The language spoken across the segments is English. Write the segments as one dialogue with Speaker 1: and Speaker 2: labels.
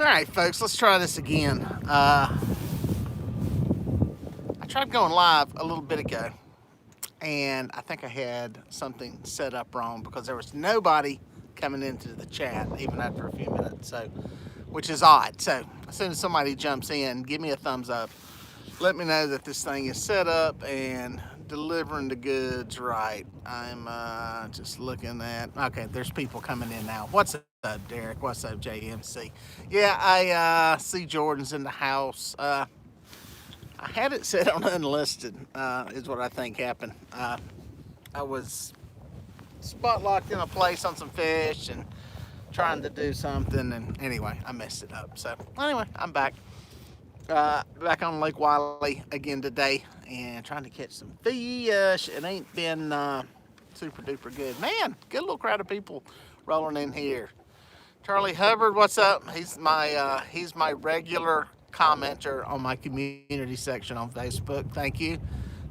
Speaker 1: All right, folks, let's try this again. I tried going live a little bit ago, and I think I had something set up wrong because there was nobody coming into the chat even after a few minutes. So, which is odd. So, as soon as somebody jumps in, give me a thumbs up. Let me know that this thing is set up and delivering the goods right. I'm just looking at. Okay, there's people coming in now. What's up, Derek? What's up, JMC? Yeah, I see Jordan's in the house. I had it set on unlisted, is what I think happened. I was spot locked in a place on some fish and trying to do something, and anyway, I messed it up. So, anyway, I'm back. Back on Lake Wylie again today and trying to catch some fish. It ain't been super duper good. Man, good little crowd of people rolling in here. Charlie Hubbard, what's up? He's my regular commenter on my community section on Facebook. Thank you.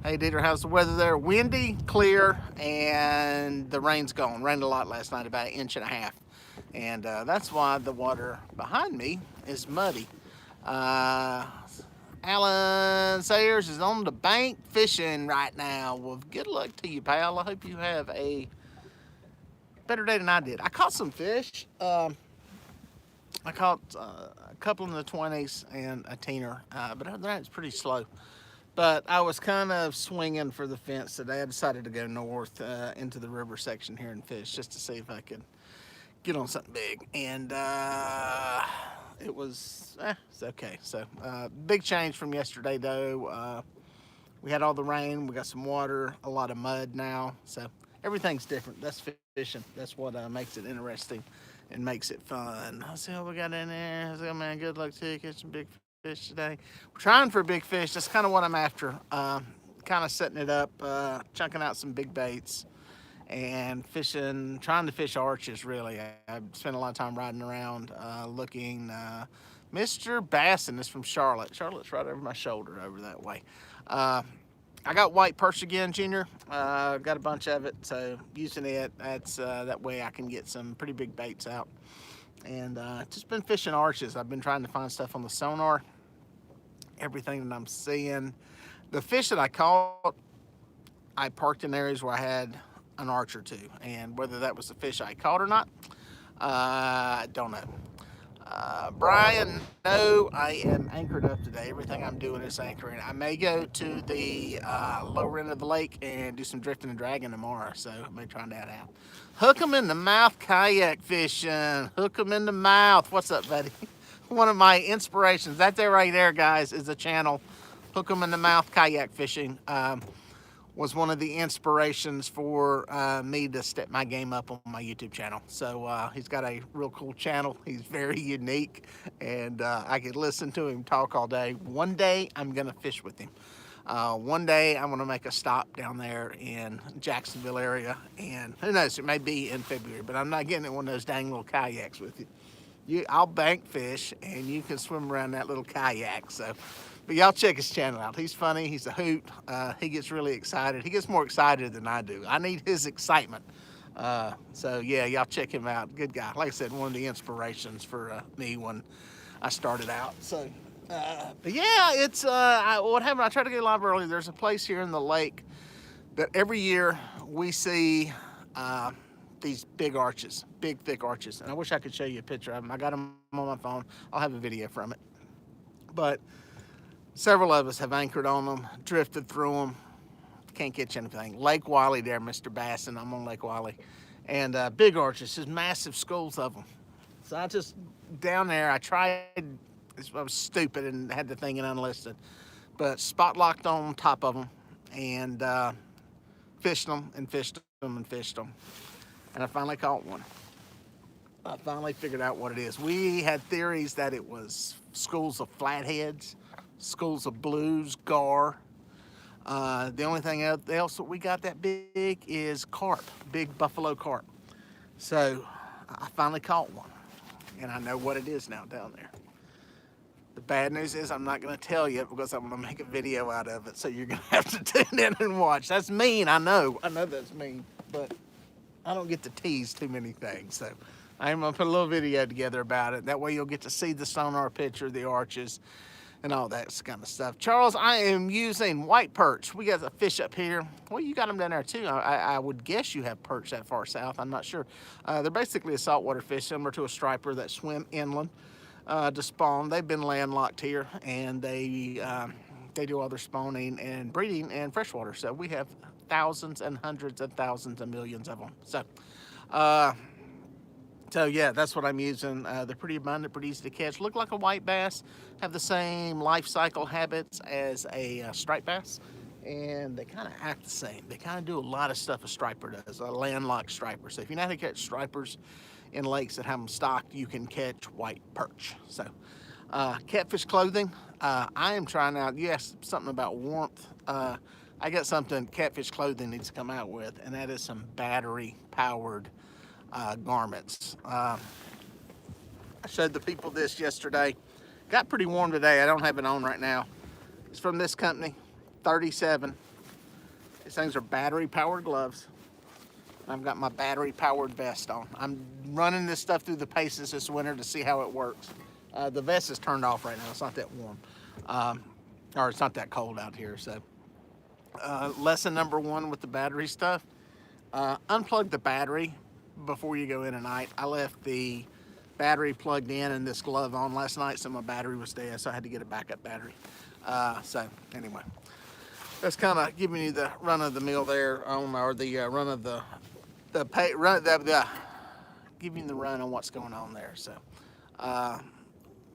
Speaker 1: Hey Deeter, how's the weather there? Windy, clear, and the rain's gone. Rained a lot last night, about an inch and a half, and that's why the water behind me is muddy. Uh, Alan Sayers is on the bank fishing right now. Well, good luck to you, pal. I hope you have a better day than I did. I caught some fish. I caught a couple in the 20s and a teener, but other than that, it's pretty slow. But I was kind of swinging for the fence today. I decided to go north into the river section here and fish just to see if I could get on something big. And it's okay. So, big change from yesterday, though. We had all the rain, we got some water, a lot of mud now. So, everything's different. That's fishing. That's what makes it interesting and makes it fun. Let's see what we got in there. Let's go, man. Good luck to you. Catch some big fish today. We're trying for a big fish. That's kind of what I'm after. Kind of setting it up, chunking out some big baits and fishing, trying to fish arches. Really, I've spent a lot of time riding around looking. Mr. Basson is from Charlotte. Charlotte's right over my shoulder over that way. I got white perch again, Junior. Got a bunch of it, so using it. That's that way I can get some pretty big baits out. And just been fishing arches. I've been trying to find stuff on the sonar. Everything that I'm seeing, the fish that I caught, I parked in areas where I had an arch or two, and whether that was the fish I caught or not, I don't know. Brian, no, I am anchored up today. Everything I'm doing is anchoring. I may go to the lower end of the lake and do some drifting and dragging tomorrow, so I may try that out. Hook 'em in the mouth kayak fishing. Hook 'em in the mouth. What's up, buddy? One of my inspirations. That there right there, guys, is a channel. Hook 'em in the mouth kayak fishing. Was one of the inspirations for me to step my game up on my YouTube channel. So he's got a real cool channel. He's very unique, and I could listen to him talk all day. One day, I'm going to fish with him. One day, I'm going to make a stop down there in Jacksonville area, and who knows, it may be in February, but I'm not getting in one of those dang little kayaks with you. I'll bank fish, and you can swim around that little kayak. So, but y'all check his channel out. He's funny. He's a hoot. He gets really excited. He gets more excited than I do. I need his excitement. So yeah, y'all check him out. Good guy. Like I said, one of the inspirations for me when I started out. So, but yeah, it's what happened. I tried to get live early. There's a place here in the lake that every year we see. These big arches, big thick arches, and I wish I could show you a picture of them. I got them on my phone. I'll have a video from it. But several of us have anchored on them, drifted through them. Can't catch anything. Lake Wylie there, Mr. Basson. I'm on Lake Wylie. And big arches, just massive schools of them. So I just, down there, I tried, I was stupid and had the thing in unlisted. But spot locked on top of them and fished them and fished them and fished them. And I finally caught one. I finally figured out what it is. We had theories that it was schools of flatheads, schools of blues, gar. The only thing else that we got that big is carp, big buffalo carp. So I finally caught one, and I know what it is now down there. The bad news is I'm not going to tell you because I'm going to make a video out of it, so you're going to have to tune in and watch. That's mean, I know. I know that's mean, but I don't get to tease too many things, so I'm gonna put a little video together about it. That way you'll get to see the sonar picture, the arches, and all that kind of stuff. Charles, I am using white perch. We got a fish up here. Well, you got them down there too. I would guess you have perch that far south. I'm not sure. They're basically a saltwater fish, similar to a striper that swim inland to spawn. They've been landlocked here, and they do all their spawning and breeding in freshwater. So we have thousands and hundreds of thousands and millions of them. So yeah, that's what I'm using. They're pretty abundant, pretty easy to catch. Look like a white bass, have the same life cycle habits as a striped bass, and they kind of act the same. They kind of do a lot of stuff a striper does, a landlocked striper. So if you know how to catch stripers in lakes that have them stocked, you can catch white perch. So Catfish Clothing, I am trying out, you asked something about warmth. I got something Catfish Clothing needs to come out with, and that is some battery powered garments. I showed the people this yesterday. Got pretty warm today. I don't have it on right now. It's from this company, 37. These things are battery powered gloves. I've got my battery powered vest on. I'm running this stuff through the paces this winter to see how it works. The vest is turned off right now. It's not that warm. Or it's not that cold out here. So lesson number one with the battery stuff, unplug the battery before you go in at night. I left the battery plugged in and this glove on last night, so my battery was dead, so I had to get a backup battery. So anyway, that's kind of giving you the run of the mill there on, or the run of giving the run on what's going on there. So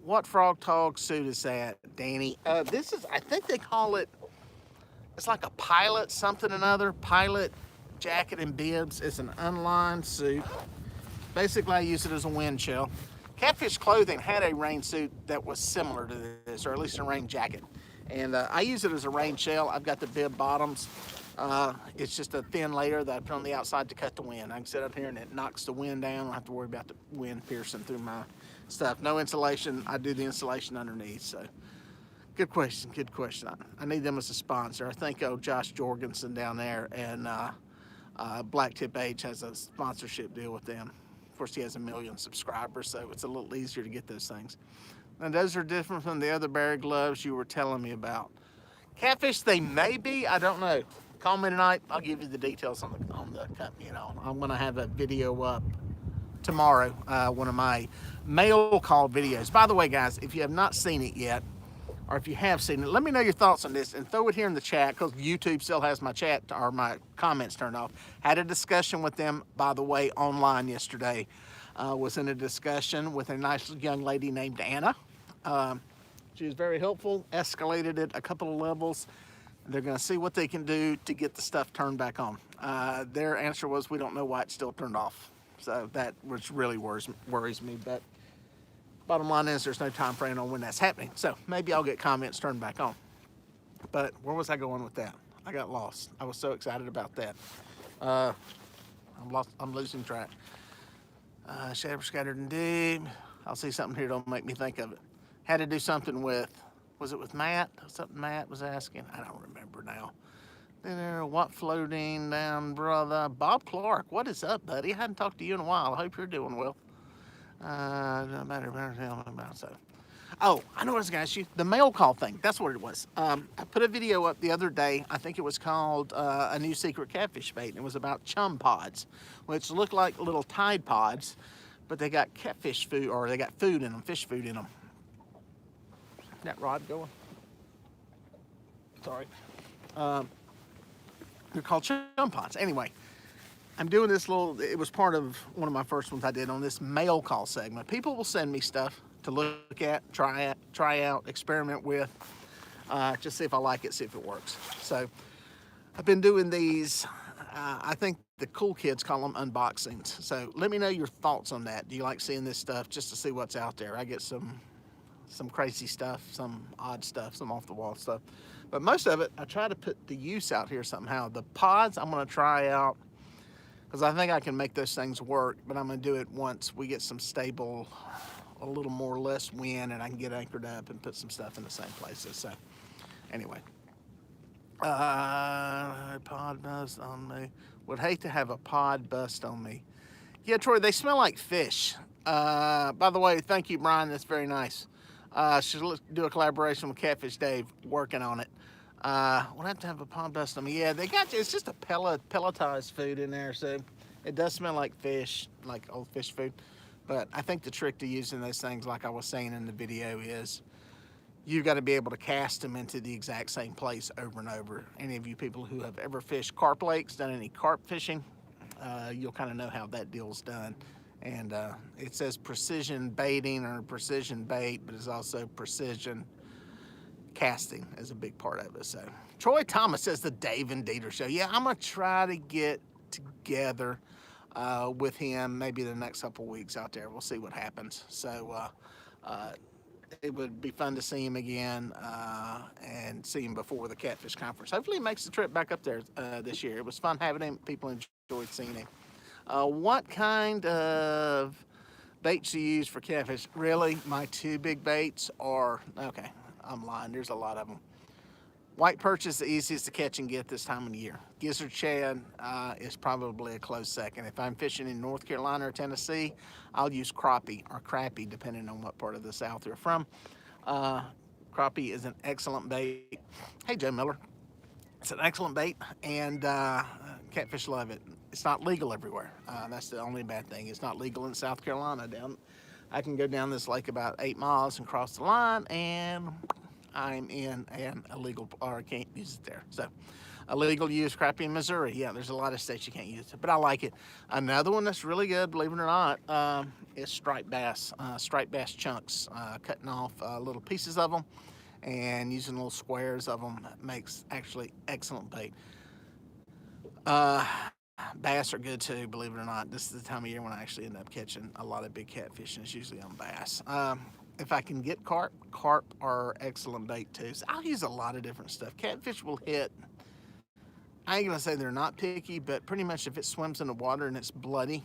Speaker 1: what frog tog suit is that, Danny? This is, I think they call it, it's like a pilot something or another, pilot jacket and bibs. It's an unlined suit. Basically, I use it as a wind chill. Catfish Clothing had a rain suit that was similar to this, or at least a rain jacket. And I use it as a rain shell. I've got the bib bottoms. It's just a thin layer that I put on the outside to cut the wind. I can sit up here and it knocks the wind down. I don't have to worry about the wind piercing through my stuff. No insulation. I do the insulation underneath. So good question. Good question. I need them as a sponsor. I think Josh Jorgensen down there and Blacktip H has a sponsorship deal with them. Of course, he has 1 million subscribers, so it's a little easier to get those things. And those are different from the other bear gloves you were telling me about. Catfish, they may be, I don't know. Call me tonight, I'll give you the details on the company. You know, I'm gonna have a video up tomorrow, one of my mail call videos. By the way, guys, if you have not seen it yet, or if you have seen it, let me know your thoughts on this and throw it here in the chat, because YouTube still has my chat or my comments turned off. Had a discussion with them, by the way, online yesterday. Was in a discussion with a nice young lady named Anna. She was very helpful, escalated it a couple of levels. They're gonna see what they can do to get the stuff turned back on. Their answer was, we don't know why it's still turned off. So that which really worries me, but bottom line is there's no time frame on when that's happening. So maybe I'll get comments turned back on. But where was I going with that? I got lost. I was so excited about that. I'm losing track. Shabber scattered and deep. I'll see something here that'll make me think of it. Had to do something with, was it with Matt? Something Matt was asking? I don't remember now. What floating down, brother? Bob Clark, what is up, buddy? I hadn't talked to you in a while. I hope you're doing well. No matter about so. Oh, I know what I was gonna ask you. The mail call thing. That's what it was. I put a video up the other day. I think it was called A New Secret Catfish Bait. And it was about chum pods, which look like little Tide Pods, but they got catfish food, or they got food in them, fish food in them. That rod going? Sorry. They're called chum pods. Anyway, I'm doing this little, it was part of one of my first ones I did on this mail call segment. People will send me stuff to look at, try out, experiment with, just see if I like it, see if it works. So I've been doing these, I think the cool kids call them unboxings. So let me know your thoughts on that. Do you like seeing this stuff just to see what's out there? I get some crazy stuff, some odd stuff, some off the wall stuff. But most of it, I try to put the use out here somehow. The pods, I'm gonna try out, because I think I can make those things work, but I'm gonna do it once we get some stable, a little more or less wind, and I can get anchored up and put some stuff in the same places. So anyway, pod bust on me. Would hate to have a pod bust on me. Yeah, Troy, they smell like fish. By the way, thank you, Brian. That's very nice. Should do a collaboration with Catfish Dave. Working on it. We'll have to have a palm dust on me. Yeah, they got you. It's just a pelletized food in there, so it does smell like fish, like old fish food. But I think the trick to using those things, like I was saying in the video, is you've got to be able to cast them into the exact same place over and over. Any of you people who have ever fished carp lakes, done any carp fishing, you'll kind of know how that deal's done. And it says precision baiting or precision bait, but it's also precision casting is a big part of it. So Troy Thomas says the Dave and Deeter show. Yeah, I'm gonna try to get together with him maybe the next couple weeks out there. We'll see what happens. So it would be fun to see him again and see him before the Catfish Conference. Hopefully he makes the trip back up there this year. It was fun having him. People enjoyed seeing him. What kind of baits do you use for catfish? Really, my two big baits are, okay, I'm lying, there's a lot of them. White perch is the easiest to catch and get this time of the year. Gizzard shad is probably a close second. If I'm fishing in North Carolina or Tennessee, I'll use crappie or crappie, depending on what part of the South you're from. Crappie is an excellent bait. Hey, Joe Miller. It's an excellent bait, and catfish love it. It's not legal everywhere. That's the only bad thing. It's not legal in South Carolina. I can go down this lake about 8 miles and cross the line, and I'm in an illegal, or I can't use it there. So, illegal to use crappie in Missouri. Yeah, there's a lot of states you can't use it, but I like it. Another one that's really good, believe it or not, is striped bass. Striped bass chunks, cutting off little pieces of them and using little squares of them makes actually excellent bait. Bass are good too, believe it or not. This is the time of year when I actually end up catching a lot of big catfish, and it's usually on bass. If I can get carp are excellent bait too. So I'll use a lot of different stuff. Catfish will hit, I ain't gonna say they're not picky, but pretty much if it swims in the water and it's bloody,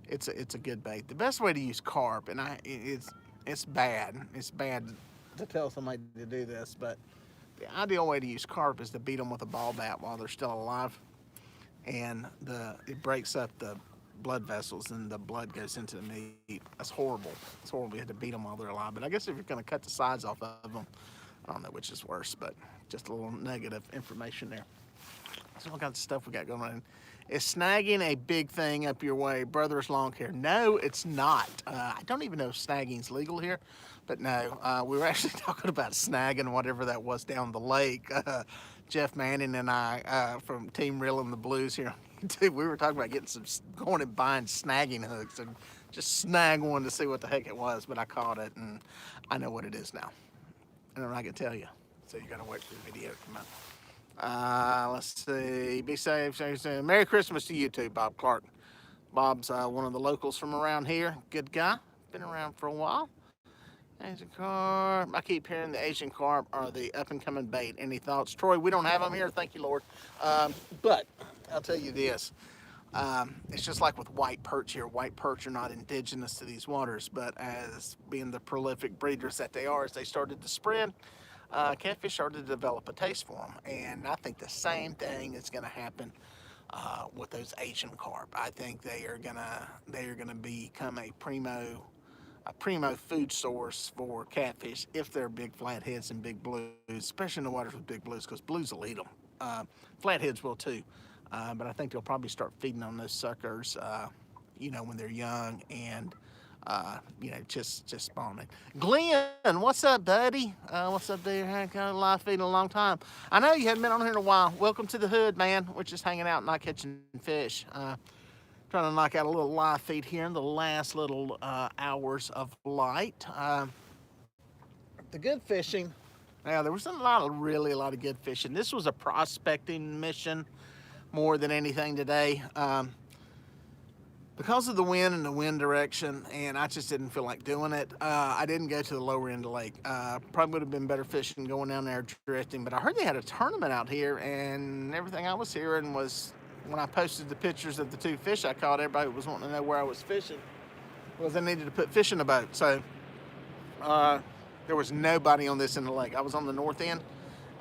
Speaker 1: it's a good bait. The best way to use carp, and it's bad. It's bad to tell somebody to do this, but the ideal way to use carp is to beat them with a ball bat while they're still alive, and it breaks up the blood vessels and the blood goes into the meat. That's horrible. It's horrible. You have to beat them while they're alive. But I guess if you're going to cut the sides off of them, I don't know which is worse, but just a little negative information there. So all kinds of stuff we got going on. Is snagging a big thing up your way? Brother's long hair. No, it's not. I don't even know if snagging's legal here, but no. We were actually talking about snagging whatever that was down the lake. Jeff Manning and I from Team Reeling the Blues here. Dude, we were talking about going and buying snagging hooks and just snag one to see what the heck it was, but I caught it and I know what it is now. And I'm not gonna tell you, so you gotta wait for the video to come out. Let's see, be safe, Merry Christmas to you too, Bob Clark. Bob's one of the locals from around here, good guy, been around for a while. Asian carp, I keep hearing the Asian carp are the up and coming bait. Any thoughts? Troy, we don't have them here, thank you Lord. But I'll tell you this, it's just like with white perch here. White perch are not indigenous to these waters, but as being the prolific breeders that they are, as they started to spread, catfish started to develop a taste for them. And I think the same thing is gonna happen with those Asian carp. I think they are gonna become a primo food source for catfish if they're big flatheads and big blues, especially in the waters with big blues, because blues will eat them. Flatheads will too, but I think they'll probably start feeding on those suckers, when they're young and, just spawning. Glenn, what's up, buddy? What's up, dude? I haven't got a live feed in a long time. I know you hadn't been on here in a while. Welcome to the hood, man. We're just hanging out, not catching fish. Trying to knock out a little live feed here in the last little hours of light. The good fishing, there was a lot of good fishing. This was a prospecting mission more than anything today. Because of the wind and the wind direction, and I just didn't feel like doing it, I didn't go to the lower end of the lake. Probably would have been better fishing going down there drifting, but I heard they had a tournament out here, and everything I was hearing was, when I posted the pictures of the 2 fish I caught, everybody was wanting to know where I was fishing, was I needed to put fish in the boat. So there was nobody on this end of the lake. I was on the north end,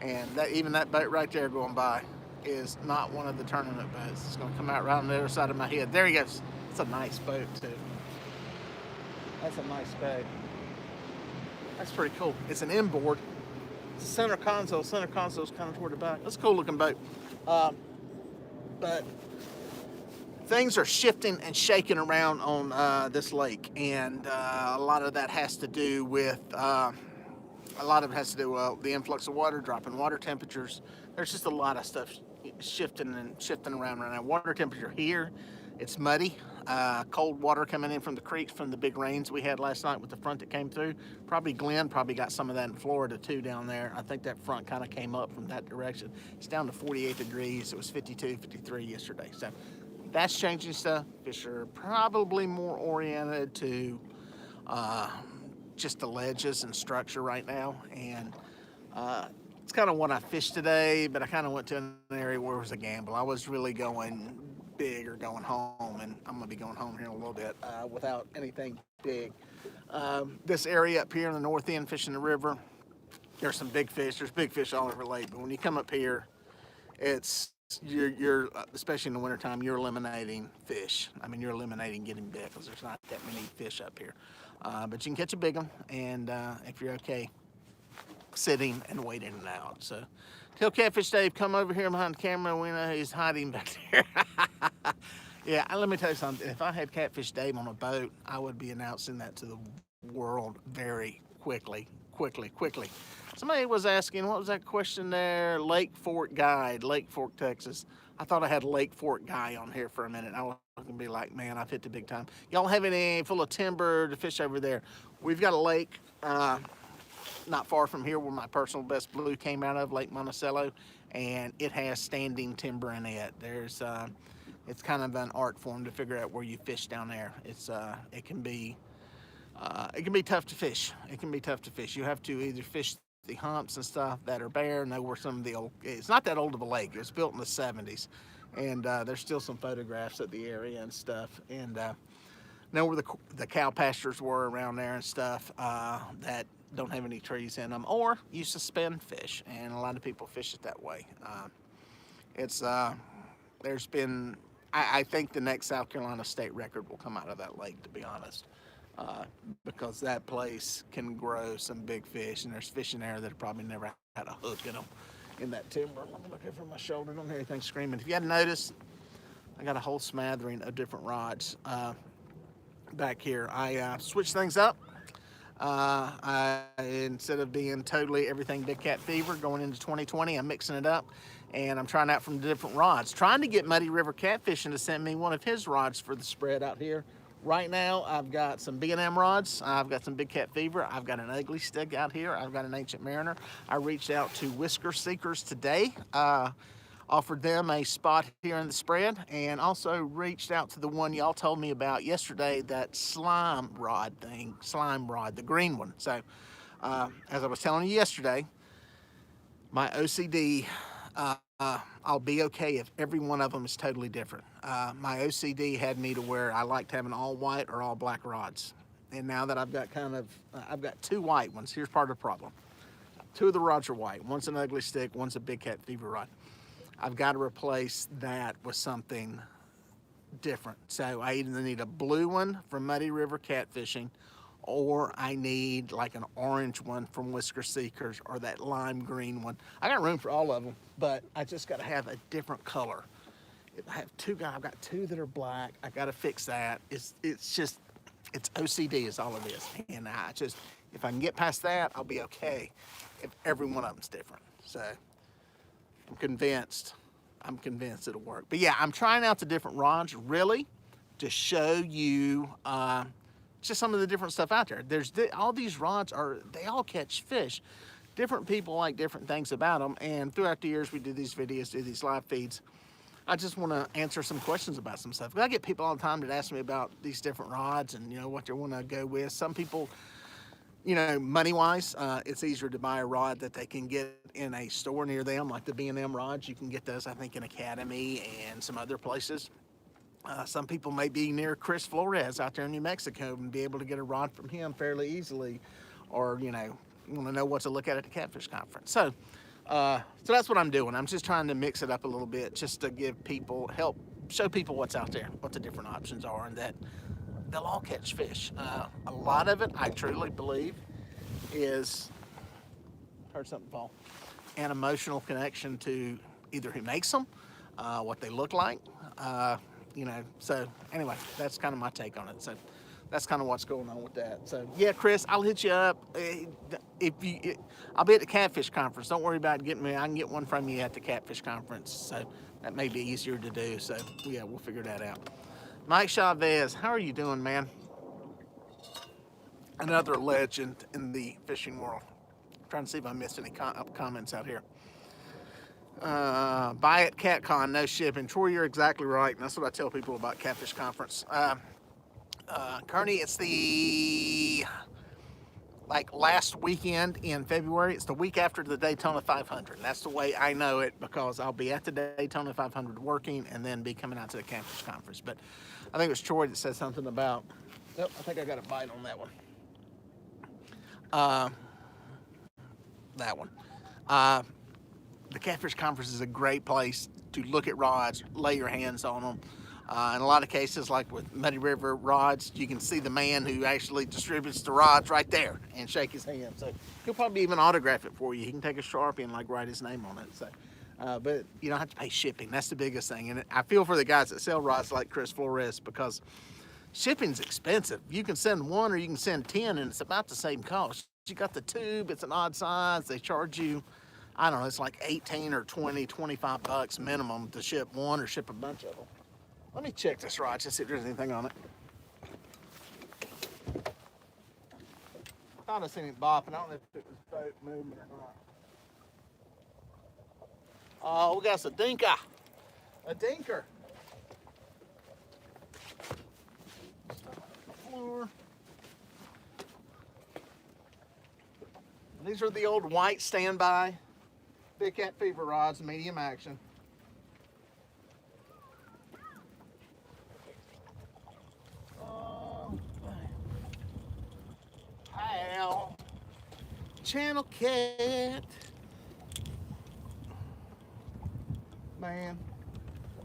Speaker 1: and even that boat right there going by is not one of the tournament boats. It's going to come out right on the other side of my head. There he goes. It's a nice boat too. That's a nice boat. That's pretty cool. It's an inboard. It's a center console. Center console's kind of toward the back. That's a cool looking boat. But things are shifting and shaking around on this lake, and a lot of that has to do with the influx of water, dropping water temperatures. There's just a lot of stuff shifting around right now. Water temperature here, it's muddy. Cold water coming in from the creeks from the big rains we had last night with the front that came through. Probably Glenn got some of that in Florida too down there. I think that front kind of came up from that direction. It's down to 48 degrees. It was 52, 53 yesterday. So that's changing stuff. Fish are probably more oriented to just the ledges and structure right now. And it's kind of what I fished today, but I kind of went to an area where it was a gamble. I was really going big or going home, and I'm going to be going home here in a little bit without anything big. This area up here in the north end, fishing the river, there's some big fish. There's big fish all over the lake, but when you come up here, you're especially in the wintertime, you're eliminating fish. I mean, you're eliminating getting big because there's not that many fish up here. But you can catch a big one, and if you're okay sitting and waiting it out. So tell Catfish Dave, come over here behind the camera. We know he's hiding back there. Yeah, let me tell you something. If I had Catfish Dave on a boat, I would be announcing that to the world very quickly. Somebody was asking, what was that question there? Lake Fork Guide, Lake Fork, Texas. I thought I had Lake Fork Guy on here for a minute. I was gonna be like, man, I've hit the big time. Y'all have any full of timber to fish over there? We've got a lake not far from here where my personal best blue came out of, Lake Monticello, and it has standing timber in it. There's it's kind of an art form to figure out where you fish down there. It can be tough to fish. It can be tough to fish. You have to either fish the humps and stuff that are bare, know where some of the old, it's not that old of a lake. It was built in the 70s, and there's still some photographs of the area and stuff, and know where the cow pastures were around there and stuff that don't have any trees in them, or you suspend fish, and a lot of people fish it that way. There's been, I think the next South Carolina state record will come out of that lake, to be honest, because that place can grow some big fish, and there's fish in there that have probably never had a hook in them in that timber. I'm looking over my shoulder, don't hear anything screaming. If you hadn't noticed, I got a whole smattering of different rods back here. I switched things up. Instead of being totally everything Big Cat Fever going into 2020, I'm mixing it up, and I'm trying out from different rods. Trying to get Muddy River Catfishing to send me one of his rods for the spread out here. Right now, I've got some B&M rods. I've got some Big Cat Fever. I've got an ugly stick out here. I've got an Ancient Mariner. I reached out to Whisker Seekers today. Offered them a spot here in the spread, and also reached out to the one y'all told me about yesterday, that slime rod, the green one. So as I was telling you yesterday, my OCD, I'll be okay if every one of them is totally different. My OCD had me to where I liked having all white or all black rods, and now that I've got I've got two white ones. Here's part of the problem. Two of the rods are white. One's an ugly stick, one's a Big Cat Fever rod. I've got to replace that with something different. So I either need a blue one from Muddy River Catfishing, or I need like an orange one from Whisker Seekers, or that lime green one. I got room for all of them, but I just got to have a different color. I've got two that are black. I got to fix that. It's OCD is all it is. And if I can get past that, I'll be okay if every one of them's different. So I'm convinced it'll work. But yeah, I'm trying out the different rods really to show you just some of the different stuff out there. All these rods they all catch fish. Different people like different things about them, and throughout the years we do these videos, do these live feeds. I just want to answer some questions about some stuff. I get people all the time that ask me about these different rods and what they want to go with. Some people, money-wise, it's easier to buy a rod that they can get in a store near them, like the B&M rods. You can get those, I think, in Academy and some other places. Some people may be near Chris Flores out there in New Mexico and be able to get a rod from him fairly easily, or, want to know what to look at the Catfish Conference. So that's what I'm doing. I'm just trying to mix it up a little bit just to give people, help show people what's out there, what the different options are, and that they'll all catch fish. A lot of it, I truly believe, is, heard something fall, an emotional connection to either who makes them, what they look like, you know. So anyway, that's kind of my take on it. So that's kind of what's going on with that. So yeah, Chris, I'll hit you up. I'll be at the Catfish Conference. Don't worry about getting me. I can get one from you at the Catfish Conference. So that may be easier to do. So yeah, we'll figure that out. Mike Chavez, how are you doing, man? Another legend in the fishing world. I'm trying to see if I missed any comments out here. Buy at CatCon, no shipping. Troy, you're exactly right. And that's what I tell people about Catfish Conference. Kearney, it's the last weekend in February. It's the week after the Daytona 500. That's the way I know it, because I'll be at the Daytona 500 working and then be coming out to the Catfish Conference. But I think it was Troy that said something about, oh, I think I got a bite on that one. That one. The Catfish Conference is a great place to look at rods, lay your hands on them. In a lot of cases, like with Muddy River rods, you can see the man who actually distributes the rods right there and shake his hand. So he'll probably even autograph it for you. He can take a Sharpie and write his name on it. So, but you don't have to pay shipping. That's the biggest thing. And I feel for the guys that sell rods like Chris Flores, because shipping's expensive. You can send one or you can send 10, and it's about the same cost. You got the tube, it's an odd size. They charge you, I don't know, it's like 18 or 20, 25 bucks minimum to ship one or ship a bunch of them. Let me check this rod just see if there's anything on it. I thought I seen it bopping. I don't know if it was boat movement or not. Oh, we got a dinker. A dinker. Floor. These are the old white standby Big Cat Fever rods, medium action. Ow. Channel cat. Man,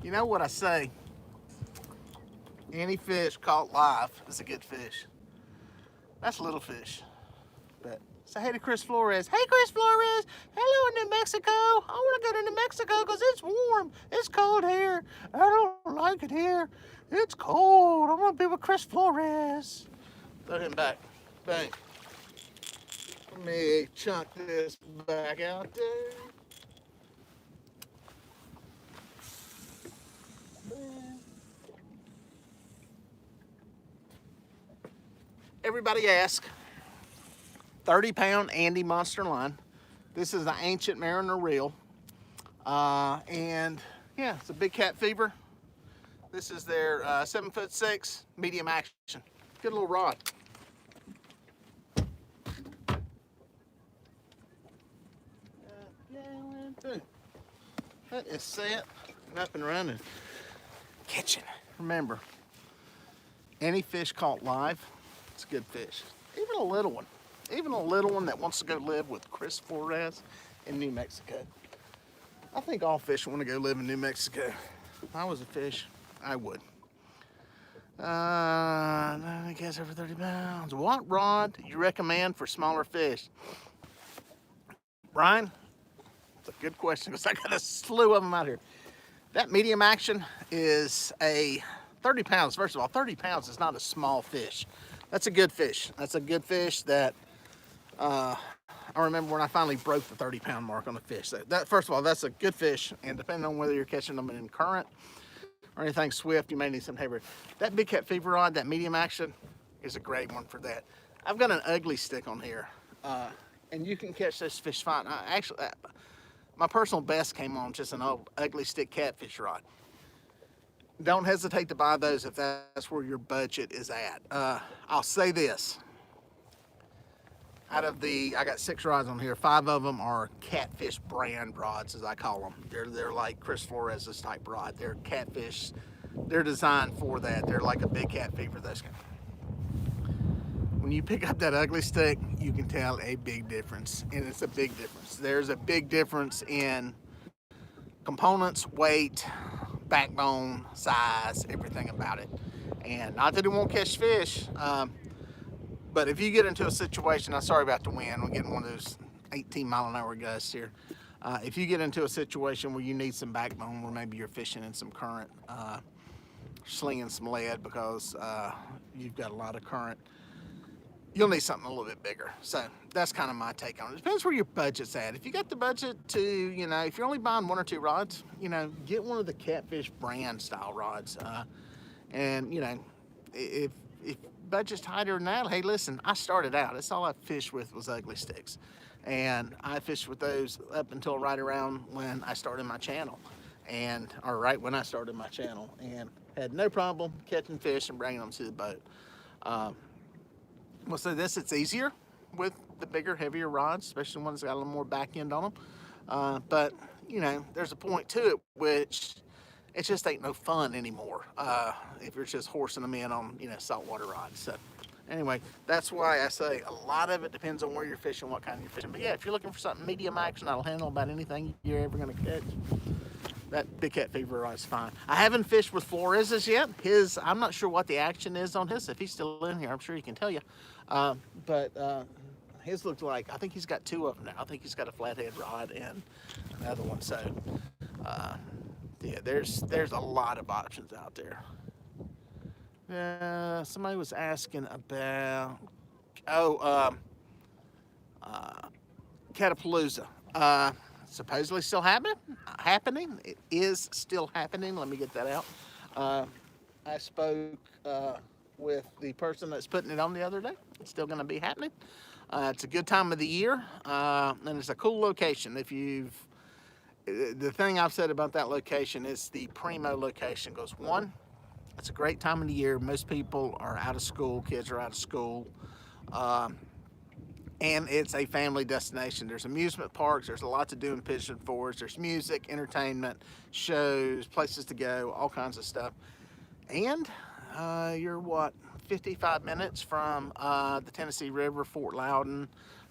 Speaker 1: you know what I say? Any fish caught live is a good fish. That's little fish. But say hey to Chris Flores. Hey, Chris Flores. Hello, New Mexico. I want to go to New Mexico because it's warm. It's cold here. I don't like it here. It's cold. I want to be with Chris Flores. Throw him back. Bang. Let me chunk this back out there. Everybody ask. 30-pound Andy Monster line. This is the Ancient Mariner reel. And yeah, it's a Big Cat Fever. This is their 7'6" medium action. Good little rod. That is set and up and running. Catching. Remember, any fish caught live, it's a good fish. Even a little one. Even a little one that wants to go live with Chris Flores in New Mexico. I think all fish want to go live in New Mexico. If I was a fish, I would. I guess over 30 pounds. What rod do you recommend for smaller fish? Brian, it's a good question because I got a slew of them out here. That medium action is a 30 pounds. First of all, 30 pounds is not a small fish. That's a good fish. That's a good fish that I remember when I finally broke the 30-pound mark on the fish. So that, first of all, that's a good fish, and depending on whether you're catching them in current or anything swift, you may need some heavier. That Big Cat Fever rod, that medium action, is a great one for that. I've got an ugly stick on here, and you can catch this fish fine. Actually, my personal best came on just an old ugly stick catfish rod. Don't hesitate to buy those if that's where your budget is at. I'll say this. Out of I got 6 rods on here, 5 of them are Catfish brand rods, as I call them. They're like Chris Flores' type rod. They're Catfish. They're designed for that. They're like a Big Cat Fever. When you pick up that ugly stick, you can tell a big difference, and it's a big difference. There's a big difference in components, weight, backbone, size, everything about it. And not that it won't catch fish, but if you get into a situation, I'm sorry about the wind, we're getting one of those 18-mile-an-hour gusts here. If you get into a situation where you need some backbone, where maybe you're fishing in some current, slinging some lead because you've got a lot of current, you'll need something a little bit bigger. So that's kind of my take on it. Depends where your budget's at. If you got the budget to, if you're only buying 1 or 2 rods, get one of the Catfish brand style rods. And if budget's tighter than that, hey, listen, I started out, that's all I fished with was ugly sticks. And I fished with those up until right around when I started my channel. Or right when I started my channel, and had no problem catching fish and bringing them to the boat. Well, so it's easier with the bigger, heavier rods, especially ones that got a little more back end on them. But, there's a point to it which it just ain't no fun anymore if you're just horsing them in on, saltwater rods. So anyway, that's why I say a lot of it depends on where you're fishing, what kind you're fishing. But yeah, if you're looking for something medium action that'll handle about anything you're ever going to catch, that Big Cat Fever rod is fine. I haven't fished with Flores's yet. I'm not sure what the action is on his. If he's still in here, I'm sure he can tell you. But his looks like, I think he's got 2 of them now. I think he's got a flathead rod and another one. So, yeah, there's a lot of options out there. Somebody was asking about, Catapalooza. Supposedly still happening. It is still happening. Let me get that out. I spoke with the person that's putting it on the other day. It's still going to be happening. It's a good time of the year, and it's a cool location. The thing I've said about that location is the primo location. Goes one, it's a great time of the year. Most people are out of school. Kids are out of school. And it's a family destination. There's amusement parks. There's a lot to do in Pigeon Forge. There's music, entertainment, shows, places to go, all kinds of stuff. And you're 55 minutes from the Tennessee River, Fort Loudon,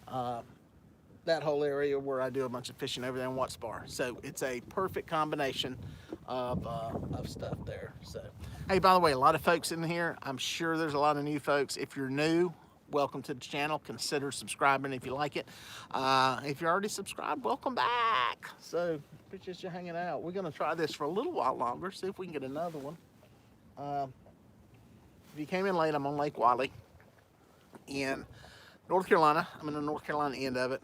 Speaker 1: that whole area where I do a bunch of fishing over there in Watts Bar. So it's a perfect combination of stuff there. So, hey, by the way, a lot of folks in here. I'm sure there's a lot of new folks. If you're new, welcome to the channel. Consider subscribing if you like it. If you're already subscribed, welcome back. So appreciate you hanging out. We're going to try this for a little while longer, see if we can get another one. If you came in late, I'm on Lake Wylie in North Carolina. I'm in the North Carolina end of it.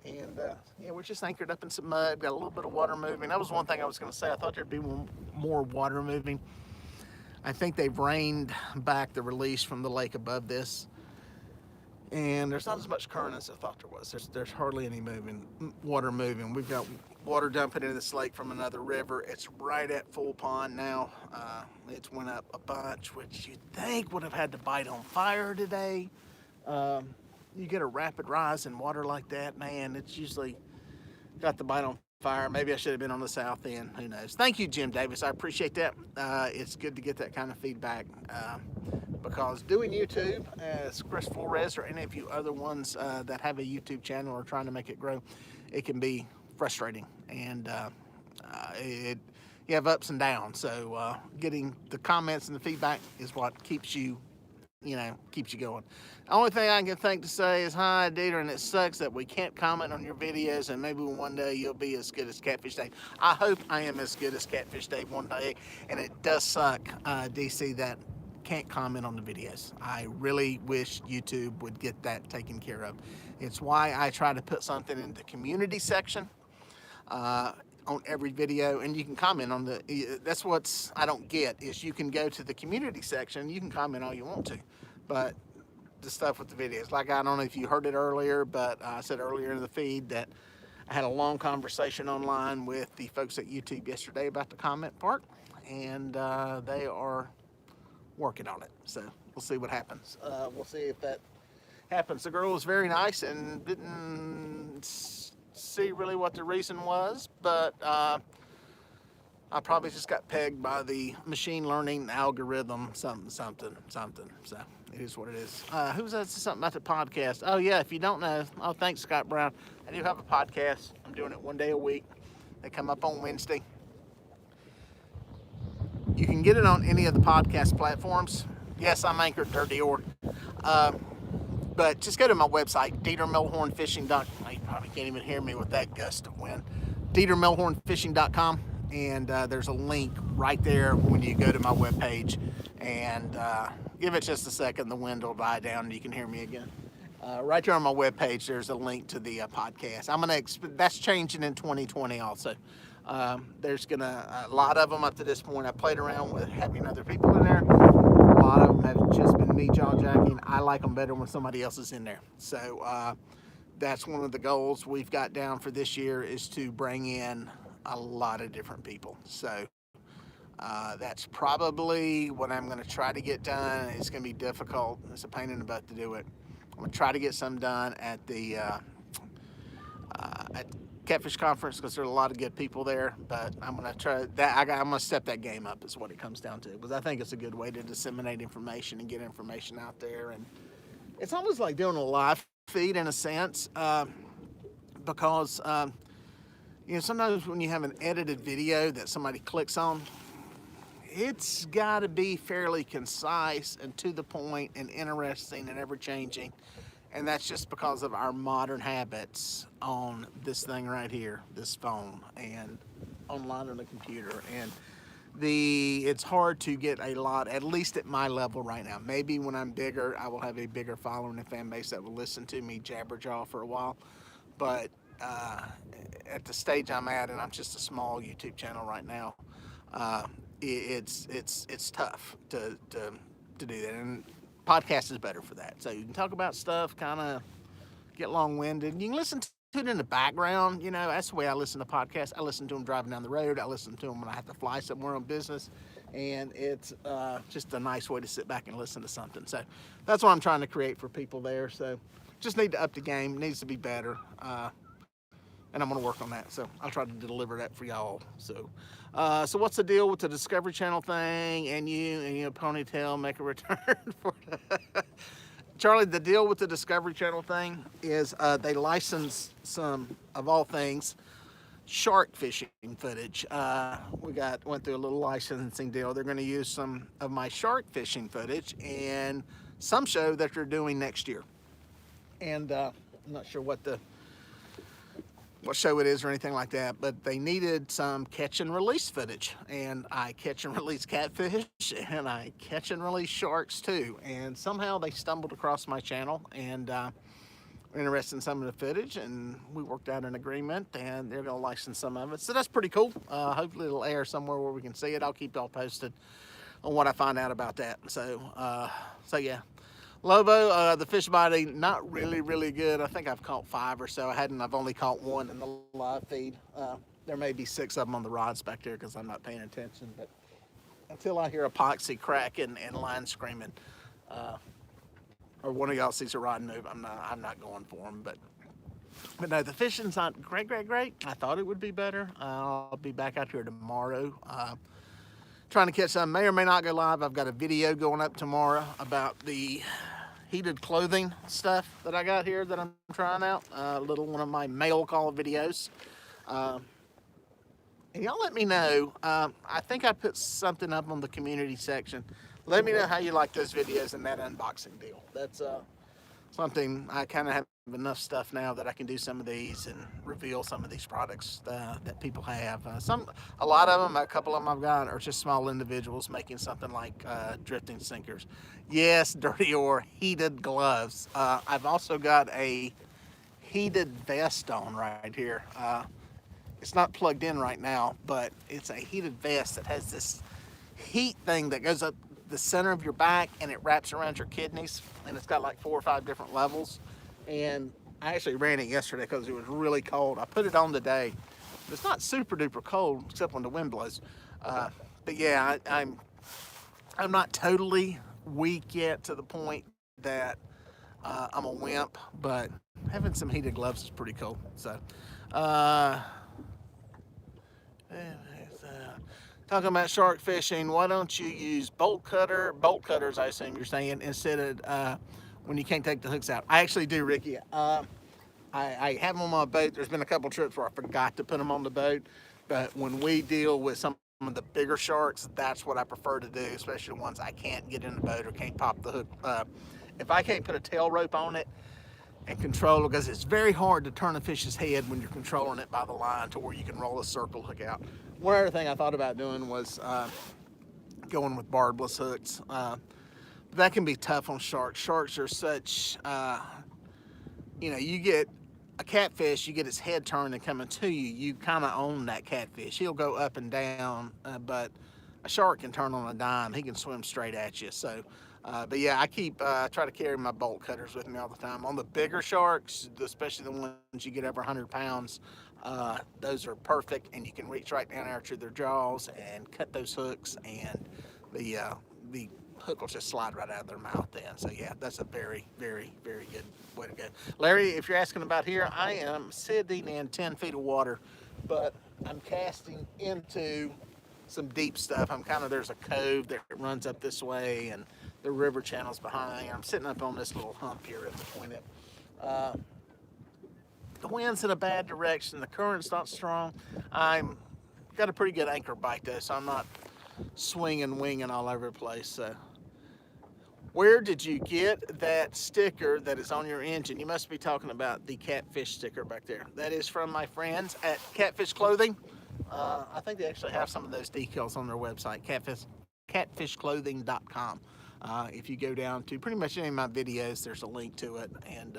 Speaker 1: And yeah, we're just anchored up in some mud. Got a little bit of water moving. That was one thing I was going to say. I thought there'd be more water moving. I think they've reined back the release from the lake above this. And there's not as much current as I thought there was. There's hardly any water moving. We've got water dumping into this lake from another river. It's right at full pond now. It's went up a bunch, which you'd think would have had to bite on fire today. You get a rapid rise in water like that, man, it's usually got the bite on fire. Maybe I should have been on the south end. Who knows? Thank you, Jim Davis. I appreciate that. It's good to get that kind of feedback. Because doing YouTube, as Chris Flores or any of you other ones that have a YouTube channel or trying to make it grow, it can be frustrating, and you have ups and downs. So getting the comments and the feedback is what keeps you going. The only thing I can think to say is hi, Deeter, and it sucks that we can't comment on your videos, and maybe one day you'll be as good as Catfish Dave. I hope I am as good as Catfish Dave one day, and it does suck, DC, that can't comment on the videos. I really wish YouTube would get that taken care of. It's why I try to put something in the community section on every video, and you can comment on that's what I don't get, is you can go to the community section, you can comment all you want to, but the stuff with the videos, like, I don't know if you heard it earlier, but I said earlier in the feed that I had a long conversation online with the folks at YouTube yesterday about the comment part, and they are working on it, so we'll see what happens. We'll see if that happens. The girl was very nice and didn't see really what the reason was, but I probably just got pegged by the machine learning algorithm, something. So it is what it is. Who was that? Something about the podcast. Oh yeah, if you don't know, thanks, Scott Brown. I do have a podcast. I'm doing it one day a week. They come up on Wednesday. can get it on any of the podcast platforms. Yes, I'm anchored Dirty Or. But just go to my website, DeeterMelhornFishing.com. You probably can't even hear me with that gust of wind. DeeterMelhornFishing.com, and there's a link right there when you go to my webpage. And give it just a second, the wind will die down and you can hear me again. Right there on my webpage, there's a link to the podcast. That's changing in 2020 also. There's a lot of them up to this point. I played around with having other people in there. A lot of them have just been me jaw jacking. I like them better when somebody else is in there. So that's one of the goals we've got down for this year, is to bring in a lot of different people. So that's probably what I'm going to try to get done. It's going to be difficult. It's a pain in the butt to do it. I'm going to try to get some done at the at Catfish Conference, because there's a lot of good people there. But I'm going to try that. I'm going to step that game up, is what it comes down to, because I think it's a good way to disseminate information and get information out there. And it's almost like doing a live feed in a sense, because sometimes when you have an edited video that somebody clicks on, it's got to be fairly concise and to the point and interesting and ever changing. And that's just because of our modern habits on this thing right here, this phone, and online on the computer. And it's hard to get a lot, at least at my level right now. Maybe when I'm bigger, I will have a bigger following and fan base that will listen to me Jabberjaw for a while. But at the stage I'm at, and I'm just a small YouTube channel right now, it's tough to do that. And podcast is better for that. So you can talk about stuff, kind of get long-winded. You can listen to it in the background. That's the way I listen to podcasts. I listen to them driving down the road. I listen to them when I have to fly somewhere on business. And it's just a nice way to sit back and listen to something. So that's what I'm trying to create for people there. So just need to up the game. It needs to be better. And I'm going to work on that. So I'll try to deliver that for y'all. So what's the deal with the Discovery Channel thing and you Ponytail make a return for that? Charlie, the deal with the Discovery Channel thing is they license some, of all things, shark fishing footage. Went through a little licensing deal. They're going to use some of my shark fishing footage in some show that they're doing next year. And I'm not sure what show it is or anything like that, but they needed some catch and release footage, and I catch and release catfish and I catch and release sharks too, and somehow they stumbled across my channel and were interested in some of the footage, and we worked out an agreement, and they're going to license some of it. So that's pretty cool. Hopefully it'll air somewhere where we can see it. I'll keep y'all posted on what I find out about that. So yeah. Lobo, the fish biting, not really good. I think I've caught 5 or so. I've only caught 1 in the live feed. There may be 6 of them on the rods back there because I'm not paying attention. But until I hear epoxy cracking and line screaming, or one of y'all sees a rod move, I'm not going for them. But no, the fishing's not great. I thought it would be better. I'll be back out here tomorrow. Trying to catch some. May or may not go live. I've got a video going up tomorrow about the heated clothing stuff that I got here that I'm trying out. One of my mail call videos. And y'all let me know. I think I put something up on the community section. Let me know how you like those videos and that unboxing deal. That's something. I kind of have enough stuff now that I can do some of these and reveal some of these products that people have. A lot of them, a couple of them I've got are just small individuals making something like drifting sinkers. Yes, dirty or heated gloves. I've also got a heated vest on right here. It's not plugged in right now, but it's a heated vest that has this heat thing that goes up the center of your back and it wraps around your kidneys, and it's got like 4 or 5 different levels. And I actually ran it yesterday because it was really cold. I put it on today. It's not super duper cold except when the wind blows. But yeah, I'm not totally weak yet to the point that I'm a wimp, but having some heated gloves is pretty cool. So talking about shark fishing, why don't you use bolt cutters, I assume you're saying, instead of when you can't take the hooks out? I actually do, Ricky. I have them on my boat. There's been a couple trips where I forgot to put them on the boat, but when we deal with some of the bigger sharks, that's what I prefer to do, especially the ones I can't get in the boat or can't pop the hook. If I can't put a tail rope on it and control it, because it's very hard to turn a fish's head when you're controlling it by the line to where you can roll a circle hook out. One other thing I thought about doing was going with barbless hooks. That can be tough on sharks. Sharks are such, you get a catfish, you get its head turned and coming to you, you kind of own that catfish. He'll go up and down, but a shark can turn on a dime. He can swim straight at you. So, but yeah, I try to carry my bolt cutters with me all the time. On the bigger sharks, especially the ones you get over 100 pounds, those are perfect, and you can reach right down there to their jaws and cut those hooks, and the hook will just slide right out of their mouth then. So yeah, that's a very, very, very good way to go. Larry, if you're asking about here, I am sitting in 10 feet of water, but I'm casting into some deep stuff. There's a cove that runs up this way, and the river channel's behind me. I'm sitting up on this little hump here in between it. The wind's in a bad direction. The current's not strong. I'm got a pretty good anchor bite though, so I'm not swinging, winging all over the place. So, where did you get that sticker that is on your engine? You must be talking about the Catfish sticker back there. That is from my friends at Catfish Clothing. I think they actually have some of those decals on their website, catfishclothing.com. If you go down to pretty much any of my videos, there's a link to it, and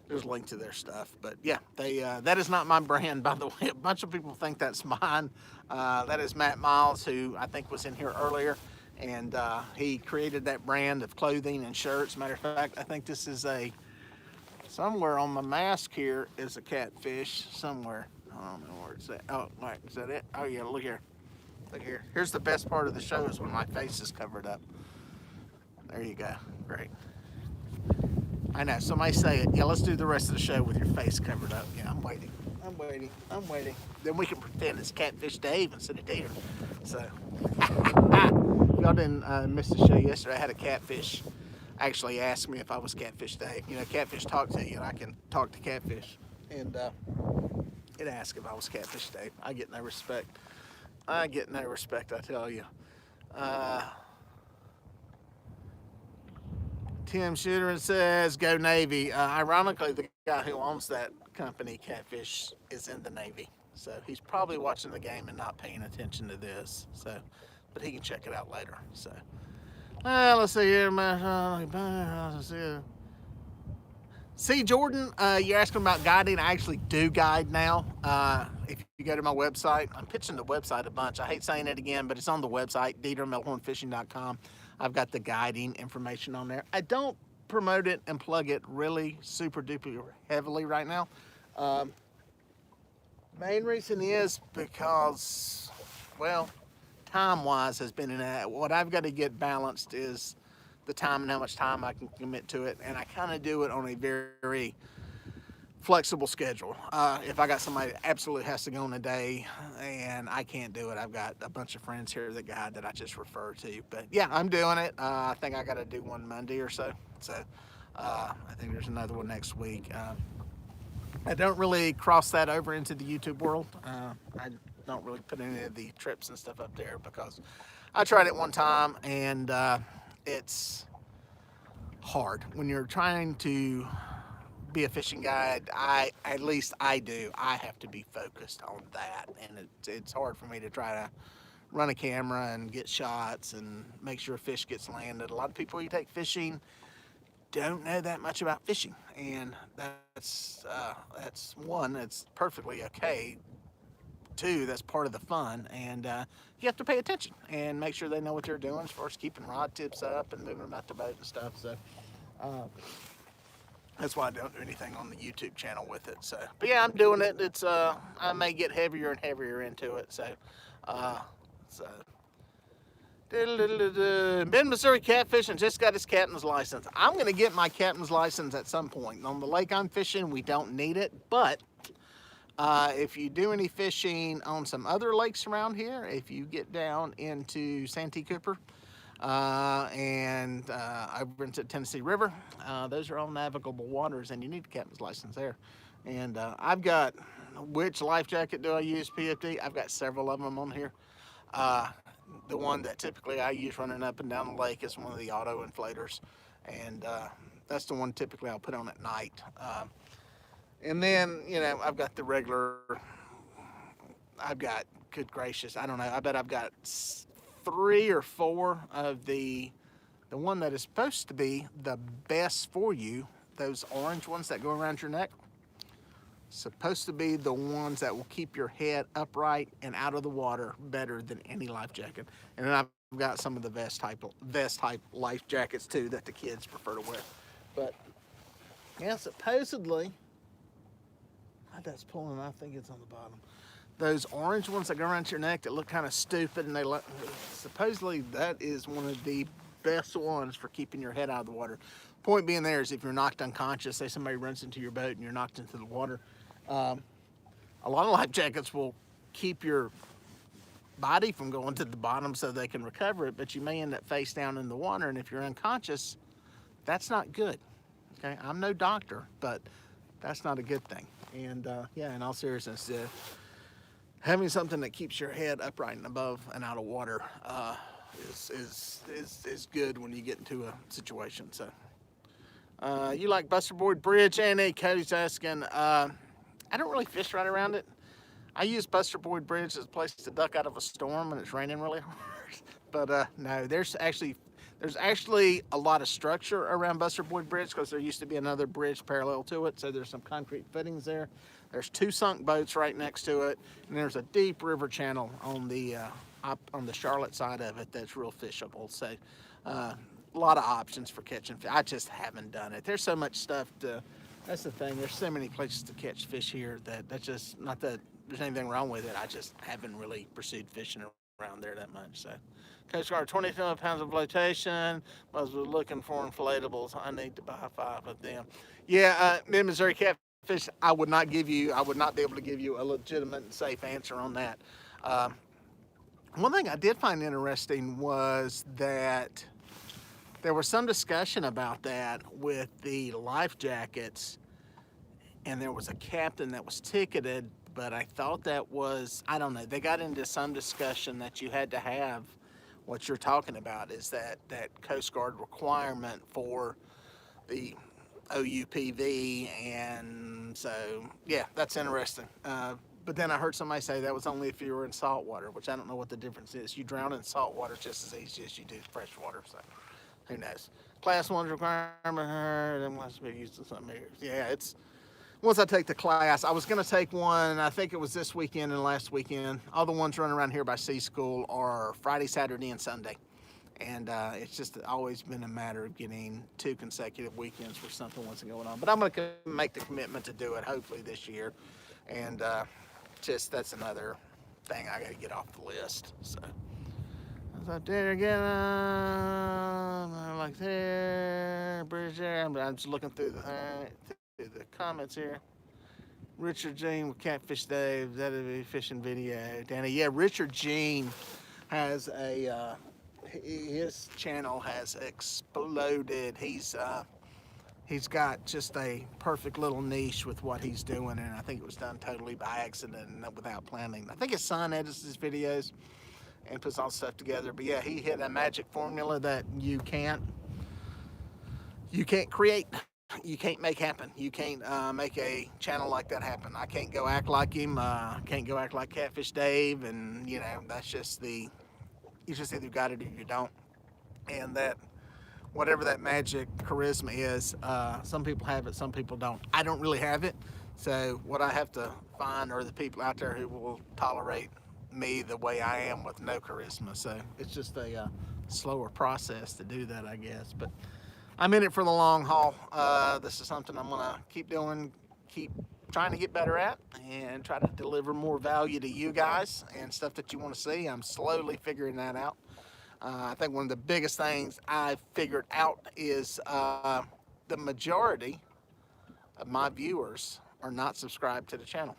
Speaker 1: there's a link to their stuff. But yeah, that is not my brand, by the way. A bunch of people think that's mine. That is Matt Miles, who I think was in here earlier, and he created that brand of clothing and shirts. Matter of fact, I think this is somewhere on my mask here is a catfish somewhere. I don't know where it's at. Oh, right, is that it? Oh yeah, look here. Look here. Here's the best part of the show, is when my face is covered up. There you go. Great. I know, somebody say it. Yeah, let's do the rest of the show with your face covered up. Yeah, I'm waiting. Then we can pretend it's Catfish Dave instead of Deeter. So, y'all didn't miss the show yesterday. I had a catfish actually ask me if I was Catfish Dave. Catfish talk to you, and I can talk to catfish. And it asked if I was Catfish Dave. I get no respect. I tell you. Tim Shooter says, go Navy. Ironically, the guy who owns that company, Catfish, is in the Navy. So he's probably watching the game and not paying attention to this. So, but he can check it out later. So, let's see here. See, Jordan, you're asking about guiding. I actually do guide now. If you go to my website, I'm pitching the website a bunch. I hate saying it again, but it's on the website, DeeterMelhornFishing.com. I've got the guiding information on there. I don't promote it and plug it really super duper heavily right now. Main reason is because, well, time-wise has been what I've got to get balanced is the time and how much time I can commit to it, and I kind of do it on a very flexible schedule. If I got somebody that absolutely has to go on a day and I can't do it, I've got a bunch of friends here that guide that I just refer to. But yeah, I'm doing it. I think I got to do one Monday or so. So I think there's another one next week. I don't really cross that over into the YouTube world. I don't really put any of the trips and stuff up there because I tried it one time, and it's hard when you're trying to be a fishing guide. At least I do. I have to be focused on that, and it's hard for me to try to run a camera and get shots and make sure a fish gets landed. A lot of people you take fishing don't know that much about fishing, and that's one, that's perfectly okay. Two, that's part of the fun, and you have to pay attention and make sure they know what they're doing as far as keeping rod tips up and moving them out the boat and stuff. So that's why I don't do anything on the YouTube channel with it. So, but yeah, I'm doing it. It's I may get heavier and heavier into it. So, been Missouri catfishing, just got his captain's license. I'm going to get my captain's license at some point. On the lake I'm fishing, we don't need it, but if you do any fishing on some other lakes around here, if you get down into Santee Cooper and over into Tennessee River, those are all navigable waters, and you need a captain's license there. And I've got, which life jacket do I use, PFD? I've got several of them on here. The one that typically I use running up and down the lake is one of the auto inflators, and that's the one typically I'll put on at night. And then, you know, I've got the regular, I've got, good gracious, I don't know, I bet I've got 3 or 4 of the one that is supposed to be the best for you, those orange ones that go around your neck, supposed to be the ones that will keep your head upright and out of the water better than any life jacket. And then I've got some of the vest type life jackets too that the kids prefer to wear. But yeah, supposedly, that's pulling, I think it's on the bottom. Those orange ones that go around your neck that look kind of stupid, and supposedly that is one of the best ones for keeping your head out of the water. Point being there is if you're knocked unconscious, say somebody runs into your boat and you're knocked into the water, a lot of life jackets will keep your body from going to the bottom so they can recover it, but you may end up face down in the water, and if you're unconscious, that's not good. Okay, I'm no doctor, but that's not a good thing. And yeah, in all seriousness, having something that keeps your head upright and above and out of water is good when you get into a situation. So you like Buster Boyd Bridge, Annie? Cody's asking. I don't really fish right around it. I use Buster Boyd Bridge as a place to duck out of a storm when it's raining really hard. But no, there's actually a lot of structure around Buster Boyd Bridge because there used to be another bridge parallel to it. So there's some concrete footings there. There's 2 sunk boats right next to it, and there's a deep river channel on the Charlotte side of it that's real fishable. So a lot of options for catching fish. I just haven't done it. There's so much stuff to. That's the thing. There's so many places to catch fish here that's just not that there's anything wrong with it. I just haven't really pursued fishing around there that much. So, Coast Guard, 22 pounds of flotation. Was looking for inflatables. I need to buy 5 of them. Yeah, Mid-Missouri Catfish. I would not be able to give you a legitimate and safe answer on that. One thing I did find interesting was that there was some discussion about that with the life jackets, and there was a captain that was ticketed, but I thought that was, I don't know, they got into some discussion that you had to have what you're talking about, is that Coast Guard requirement for the OUPV, and so, yeah, that's interesting. But then I heard somebody say that was only if you were in salt water, which I don't know what the difference is. You drown in salt water just as easy as you do fresh water, so who knows. Class 1's requirement, then must be used to some areas. Yeah, it's, once I take the class, I was going to take one, I think it was this weekend and last weekend. All the ones running around here by C School are Friday, Saturday, and Sunday. And it's just always been a matter of getting 2 consecutive weekends for something once going on. But I'm going to make the commitment to do it hopefully this year. And just that's another thing I got to get off the list. So I was out there again, like there, bridge there. I'm just looking through the comments here. Richard Jean with Catfish Dave, that'll be fishing video. Danny, yeah, Richard Jean has a his channel has exploded. He's got just a perfect little niche with what he's doing, and I think it was done totally by accident and without planning. I think his son edits his videos and puts all stuff together. But yeah, he hit a magic formula that you can't create. You can't make happen. You can't make a channel like that happen. I can't go act like him. Can't go act like Catfish Dave, and you know that's just you just either got it or you don't. And that whatever that magic charisma is, some people have it, some people don't. I don't really have it. So what I have to find are the people out there who will tolerate me the way I am with no charisma. So it's just a slower process to do that, I guess. But I'm in it for the long haul. This is something I'm going to keep doing, keep trying to get better at, and try to deliver more value to you guys and stuff that you want to see. I'm slowly figuring that out. I think one of the biggest things I've figured out is the majority of my viewers are not subscribed to the channel.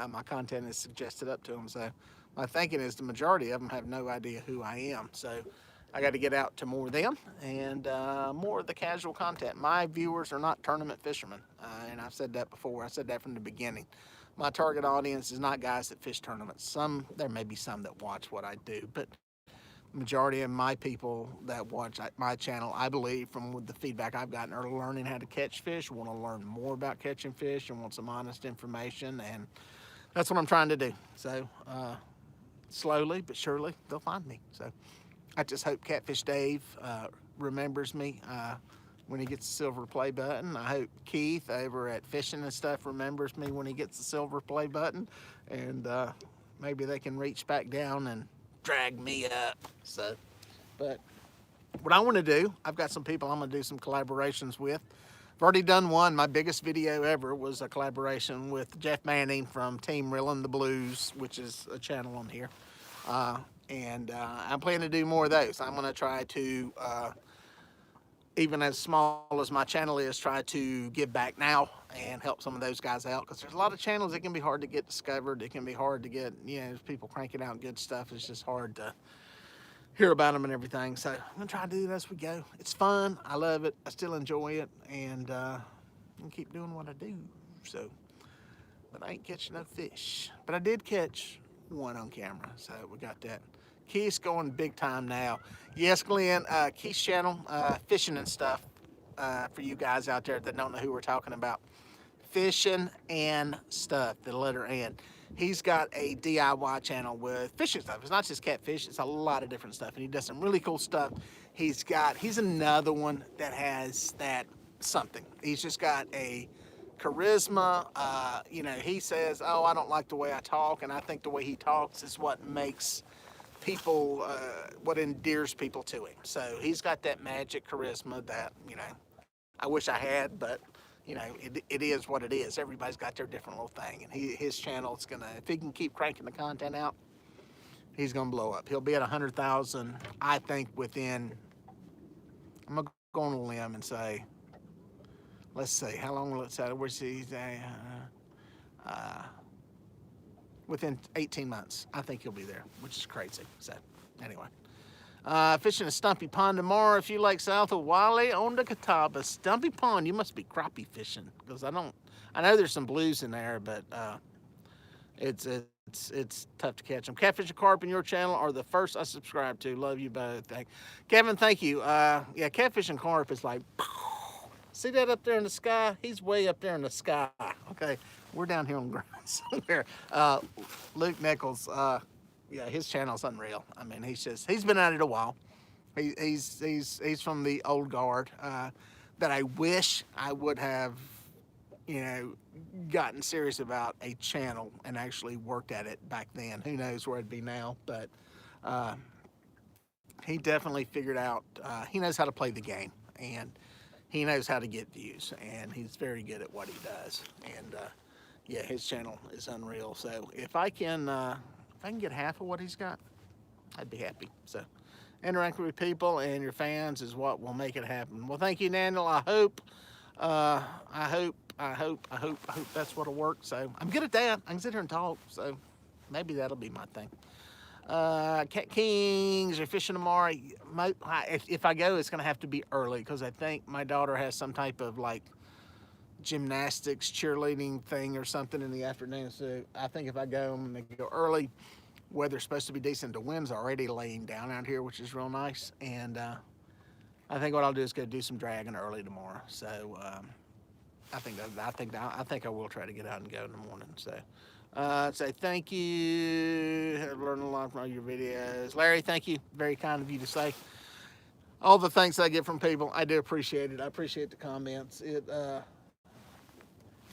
Speaker 1: My content is suggested up to them, so my thinking is the majority of them have no idea who I am. So I got to get out to more of them and more of the casual content. My viewers are not tournament fishermen, and I've said that before. I said that from the beginning. my target audience is not guys that fish tournaments. There may be some that watch what I do, but the majority of my people that watch my channel, I believe, from the feedback I've gotten, are learning how to catch fish, want to learn more about catching fish, and want some honest information, and that's what I'm trying to do. So slowly but surely, they'll find me. So I just hope Catfish Dave remembers me when he gets the silver play button. I hope Keith over at Fishing and Stuff remembers me when he gets the silver play button, and maybe they can reach back down and drag me up. So, but what I want to do, I've got some people I'm going to do some collaborations with. I've already done one. My biggest video ever was a collaboration with Jeff Manning from Team Reelin' the Blues, which is a channel on here. And I'm planning to do more of those. I'm going to try to, even as small as my channel is, try to give back now and help some of those guys out, because there's a lot of channels that can be hard to get discovered. It can be hard to get, people cranking out good stuff. It's just hard to hear about them and everything. So I'm gonna try to do that as we go. It's fun. I love it. I still enjoy it, and I'm gonna keep doing what I do. So, but I ain't catching no fish. But I did catch one on camera, so we got that. Keith's going big time now. Yes, Glenn, Keith's channel, Fishing and Stuff, for you guys out there that don't know who we're talking about. Fishing and Stuff, the letter N. He's got a DIY channel with fishing stuff. It's not just catfish, it's a lot of different stuff, and he does some really cool stuff. He's another one that has that something. He's just got a charisma. He says, oh, I don't like the way I talk, and I think the way he talks is what makes people, what endears people to him. So he's got that magic charisma that, I wish I had, but it is what it is. Everybody's got their different little thing, and his channel's gonna, if he can keep cranking the content out, he's gonna blow up. He'll be at 100,000, I think, within, I'm gonna go on a limb and say, let's see, how long will it say? Where's he? Within 18 months, I think he'll be there, which is crazy. So, anyway. Fishing a Stumpy Pond tomorrow, a few lakes south of Wylie on the Catawba. Stumpy Pond, you must be crappie fishing, because I know there's some blues in there, but it's tough to catch them. Catfish and Carp in your channel are the first I subscribe to. Love you both. Kevin, thank you. Yeah, Catfish and Carp is like, see that up there in the sky? He's way up there in the sky. Okay, we're down here on ground somewhere. Luke Nichols, yeah, his channel's unreal. I mean, he's been at it a while. He's from the old guard that I wish I would have, gotten serious about a channel and actually worked at it back then. Who knows where I'd be now, but he definitely figured out, he knows how to play the game, and he knows how to get views, and he's very good at what he does. And yeah, his channel is unreal. So if I can get half of what he's got, I'd be happy. So interacting with people and your fans is what will make it happen. Well, thank you, Daniel. I hope that's what'll work. So I'm good at that. I can sit here and talk. So maybe that'll be my thing. Cat Kings are fishing tomorrow. If I go, it's gonna have to be early, because I think my daughter has some type of like gymnastics, cheerleading thing or something in the afternoon. So I think if I go, I'm gonna go early. Weather's supposed to be decent. The wind's already laying down out here, which is real nice. And I think what I'll do is go do some dragging early tomorrow. So I think I will try to get out and go in the morning. So say thank you. I've learned a lot from all your videos. Larry, thank you. Very kind of you to say all the thanks I get from people. I do appreciate it. I appreciate the comments.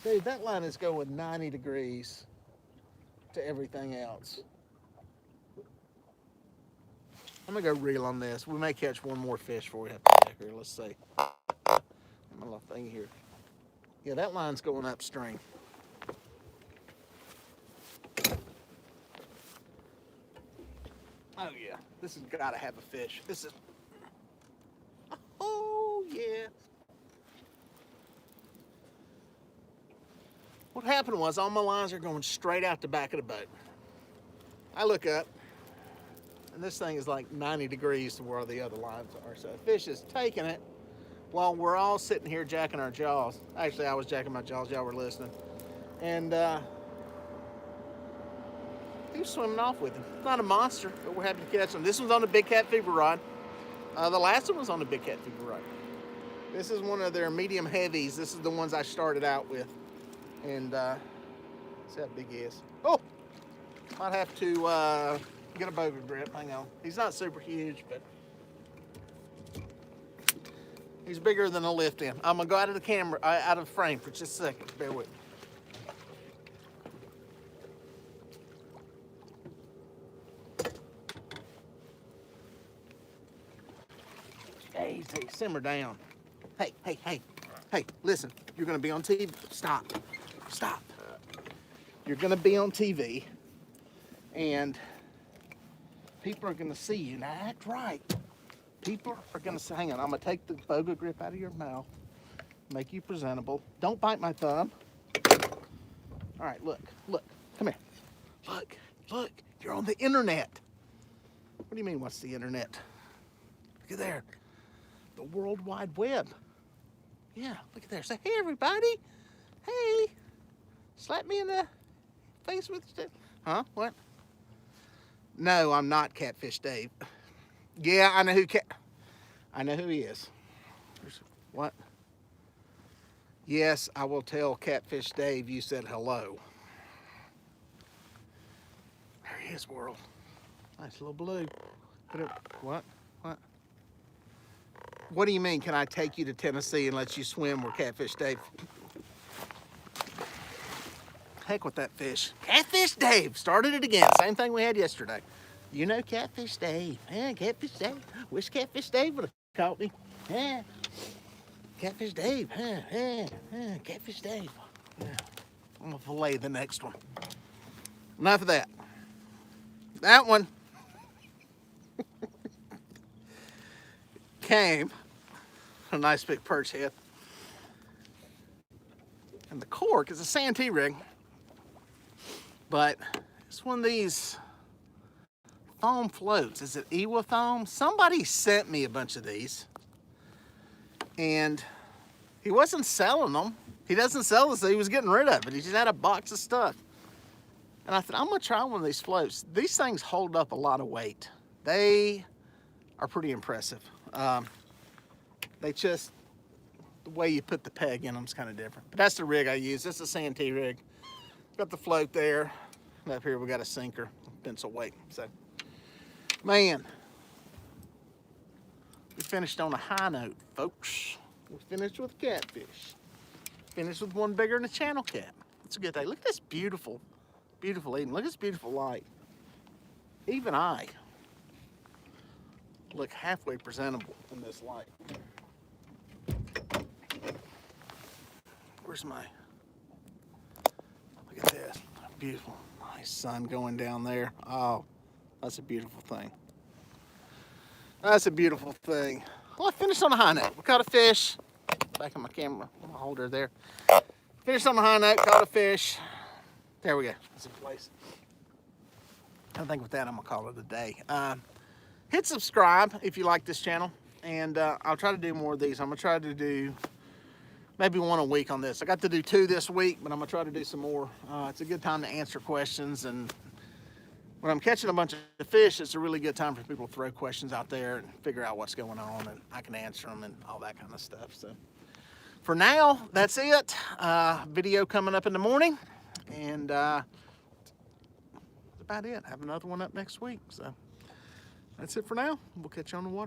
Speaker 1: Dude, that line is going 90 degrees to everything else. I'm gonna go reel on this. We may catch one more fish before we have to get here. Let's see. My little thing here. Yeah, that line's going upstream. Oh yeah, this has got to have a fish. This is. Oh yeah. What happened was all my lines are going straight out the back of the boat. I look up, and this thing is like 90 degrees to where the other lines are. So the fish is taking it while we're all sitting here jacking our jaws. Actually, I was jacking my jaws. Y'all were listening. And he was swimming off with him. Not a monster, but we're happy to catch him. This one's on a big catfish rod. The last one was on a big catfish rod. This is one of their medium heavies. This is the ones I started out with. And see how big he is. Oh, might have to get a boga grip. Hang on. He's not super huge, but he's bigger than a lift in. I'm gonna go out of the camera, out of the frame for just a second. Bear with me. Easy, simmer down. Hey, hey, hey, hey, listen, you're gonna be on TV. Stop, stop. You're gonna be on TV and people are gonna see you. Now act right. People are gonna say, hang on, I'm gonna take the boga grip out of your mouth, make you presentable. Don't bite my thumb. All right, look, look, come here. Look, look, you're on the internet. What do you mean, what's the internet? Look at there. The World Wide Web. Yeah, look at there. Say, hey, everybody. Hey. Slap me in the face with the... Huh? What? No, I'm not Catfish Dave. Yeah, I know who he is. What? Yes, I will tell Catfish Dave you said hello. There he is, world. Nice little blue. What? What? What do you mean, can I take you to Tennessee and let you swim where Catfish Dave? Heck with that fish. Catfish Dave started it again. Same thing we had yesterday. You know Catfish Dave. Yeah, Catfish Dave. Wish Catfish Dave would have caught me. Yeah. Catfish Dave. Catfish Dave. Yeah. I'm going to fillet the next one. Enough of that. That one came a nice big perch head. And the cork is a Santee rig. But it's one of these foam floats. Is it Ewa foam? Somebody sent me a bunch of these. And he wasn't selling them. He doesn't sell this, so he was getting rid of it. He just had a box of stuff. And I thought, I'm gonna try one of these floats. These things hold up a lot of weight. They are pretty impressive. They just, the way you put the peg in them is kind of different. But that's the rig I use. This is a Santee rig. Got the float there. And up here we got a sinker, pencil weight. So, man, we finished on a high note, folks. We finished with catfish. Finished with one bigger than a channel cat. It's a good day. Look at this beautiful, beautiful evening. Look at this beautiful light. Even I look halfway presentable in this light. Where's my, look at this, beautiful, nice sun going down there. Oh, that's a beautiful thing. That's a beautiful thing. Well, I finished on a high note. We caught a fish. Back on my camera holder there. Finished on a high note, caught a fish. There we go, it's in place. I think with that, I'm gonna call it a day. Hit subscribe if you like this channel, and I'll try to do more of these. I'm gonna try to do maybe one a week on this. I got to do 2 this week, but I'm gonna try to do some more. It's a good time to answer questions, and when I'm catching a bunch of fish, it's a really good time for people to throw questions out there and figure out what's going on, and I can answer them and all that kind of stuff. So for now, that's it. Video coming up in the morning, and that's about it. Have another one up next week. So that's it for now. We'll catch you on the water.